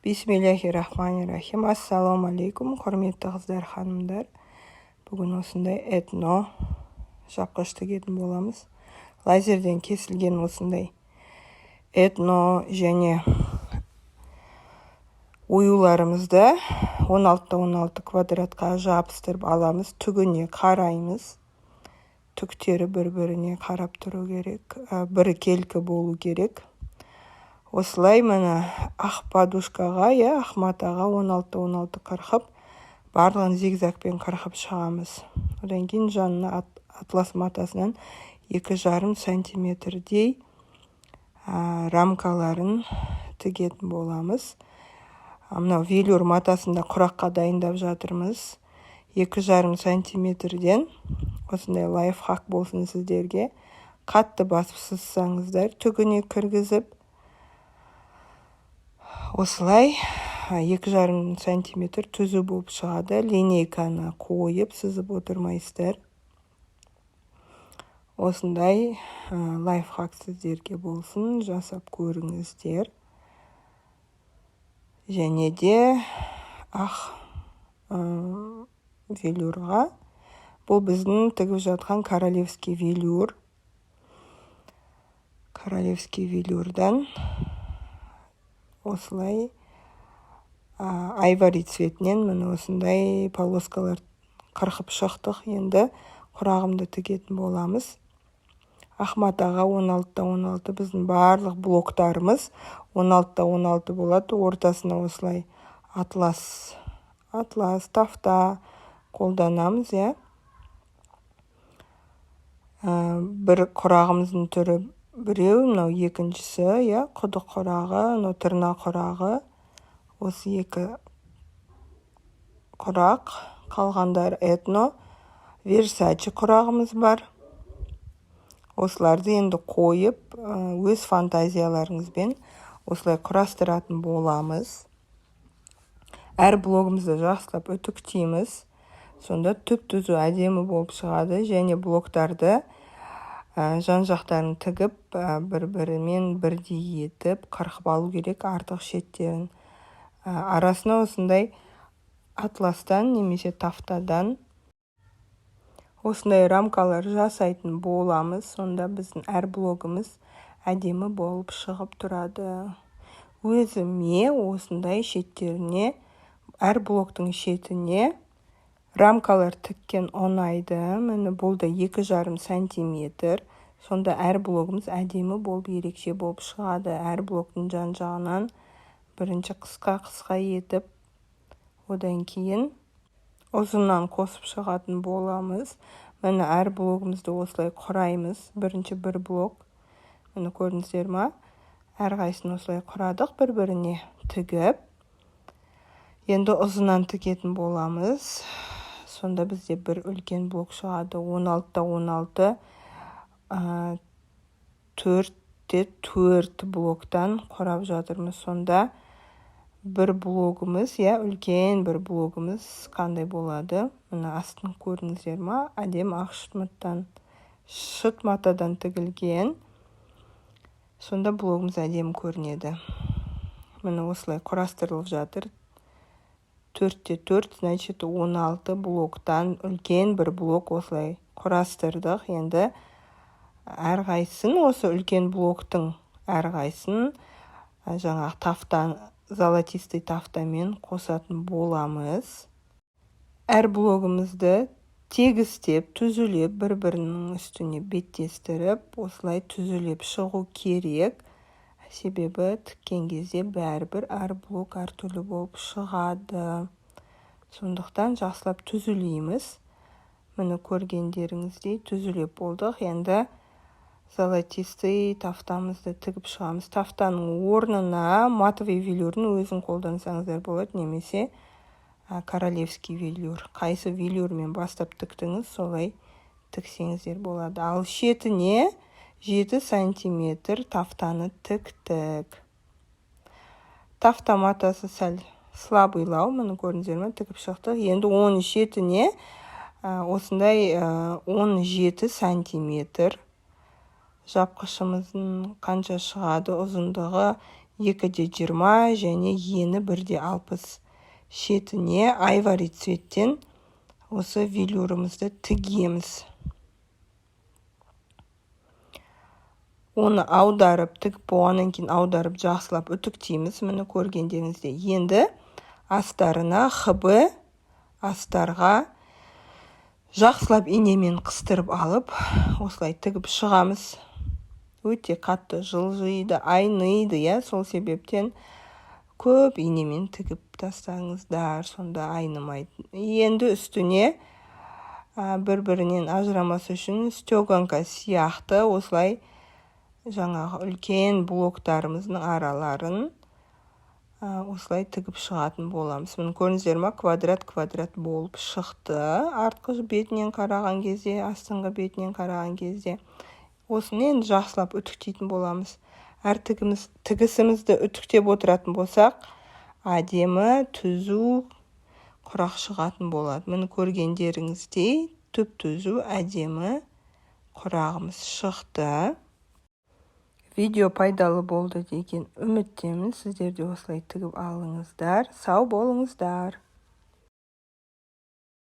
Бисмиллахи-рахмани-рахим. Ассаламу-алейкум, құрметті қыздар, ханымдар. Бүгін осындай этно жапқыш тігетін боламыз. Лазерден кесілген осындай этно және оюларымызды 16-16 квадратқа жабыстырып аламыз. Түгіне қараймыз. Түктері бір-біріне қарап тұру керек. Бірі келкі болу керек. Осылай мені ақ подушкаға, ақ матаға 16-16 қырқып, барлығын зигзагпен қырқып шығамыз. Одан кейін жанына атлас матасынан 2,5 сантиметрдей рамкаларын тігетін боламыз. Мынау велюр матасында құраққа дайындап жатырмыз. 2,5 сантиметрден осындай лайфхак болсын сіздерге. Қатты басып сызсаңыздар, түгіне кіргізіп, осылай 2,5 сантиметр түзу болып шығады. Линейканы қойып сызып отырмайсыздар. Осындай лайфхак сіздерге болсын, жасап көріңіздер. Және де ақ велюрға. Бұл біздің тігіп жатқан королевский велюр. Королевский велюрдан осылай айвари цветінен міне осындай полоскалар қырқып шықтық. Енді құрағымды тігетін боламыз. Ақ матаға 16-16 біздің барлық блоктарымыз 16-16 болады. Ортасына осылай атлас тафта қолданамыз. Бір құрағымыздың түрі біреу, мынау екіншісі, құдық құрағы, мынау тырна құрағы. Осы екі құрақ, қалғандар этно, версачи құрағымыз бар. Осыларды енді қойып, өз фантазияларыңызбен осылай құрастыратын боламыз. Әр блогымызды жақсылап үтіктейміз. Сонда түп-түзу әдемі болып шығады. Және блоктарды жан-жақтарын тігіп, бір-бірімен бірдей етіп, қырқып алу керек артық шеттерін. Арасына осындай атластан немесе тафтадан осындай рамкалар жасайтын боламыз. Сонда біздің әр блогымыз әдемі болып шығып тұрады. Өзіме осындай шеттеріне, әр блоктың шетіне рамкалар тіккен ұнайды. Міне бұл да 2,5 сантиметр. Сонда әр блогымыз әдемі болып, ерекше болып шығады. Әр блоктың жан-жағынан бірінші қысқа етіп, одан кейін ұзыннан қосып шығатын боламыз. Міне әр блогымызды осылай құраймыз. Бірінші бір блок. Міне көрдіңіздер ма? Әрқайсысын осылай құрадық, бір-біріне тігіп. Енді ұзыннан тігетін боламыз. Сонда бізде бір үлкен блок шығады. 16-16 4 блоктан құрап жатырмыз. Сонда бір блогымыз, үлкен бір блогымыз қандай болады? Мына астын көрдіңіздер ма? Әдем ақ шыт матадан тігілген. Сонда блогымыз әдем көрінеді. Міне осылай құрастырылып жатыр. 4 значит 16 блоктан үлкен бір блок осылай құрастырдық. Енді әрқайсысын, осы үлкен блоктың әрқайсысын жаңағы тафтан, золотистый тафтамен қосатын боламыз. Әр блогымызды тегістеп, түзілеп, бір-бірінің үстіне беттестіріп, осылай түзілеп шығу керек. Себебі тіккен кезде бәрібір әр блок әртүрлі болып шығады. Сондықтан жақсылап түзілейміз. Міне көргендеріңіздей түзілеп болдық. Енді золотистый тафтамызды тігіп шығамыз. Тафтаның орнына матовый велюрін өзін қолдансаңыздар болады, немесе королевский велюр. Қайсы велюрмен бастап тіктіңіз, солай тіксеңіздер болады. Ал шетіне 7 сантиметр тафтаны тіктік. Тафта матасы сәл слабыйлау, мұны көрдіңіздер ме, тігіп шықтық. Енді оның шетіне осындай 17 сантиметр жапқышымыздың қанша шығады? Ұзындығы 2,20 және ені 1,60. Шетіне айвари цветтен осы велюрымызды тігеміз. Оны аударып, тігіп болғаннан кейін аударып жақсылап үтіктейміз. Мұны көргендеріңізде. Енді астарына хб астарға жақсылап инемен қыстырып алып, осылай тігіп шығамыз. Өте қатты жылжиды, айныйды, сол себептен көп инемен тігіп тастаңыздар, сонда айнымайды. Енді үстіне бір-бірінен ажырамас үшін стёганка сияқты осылай жаңағы үлкен блоктарымыздың араларын осылай тігіп шығатын боламыз. Мұны көрдіңіздер ме? Квадрат болып шықты. Артқы бетінен қараған кезде, астыңғы бетінен қараған кезде. Осыны енді жақсылап үтіктейтін боламыз. Әр тігісімізді үтіктеп отыратын болсақ, әдемі, түзу құрақ шығатын болады. Мұны көргендеріңіздей түп-түзу әдемі құрағымыз шықты. Видео пайдалы болды деген үміттемін. Сіздер де осылай тігіп алыңыздар. Сау болыңыздар.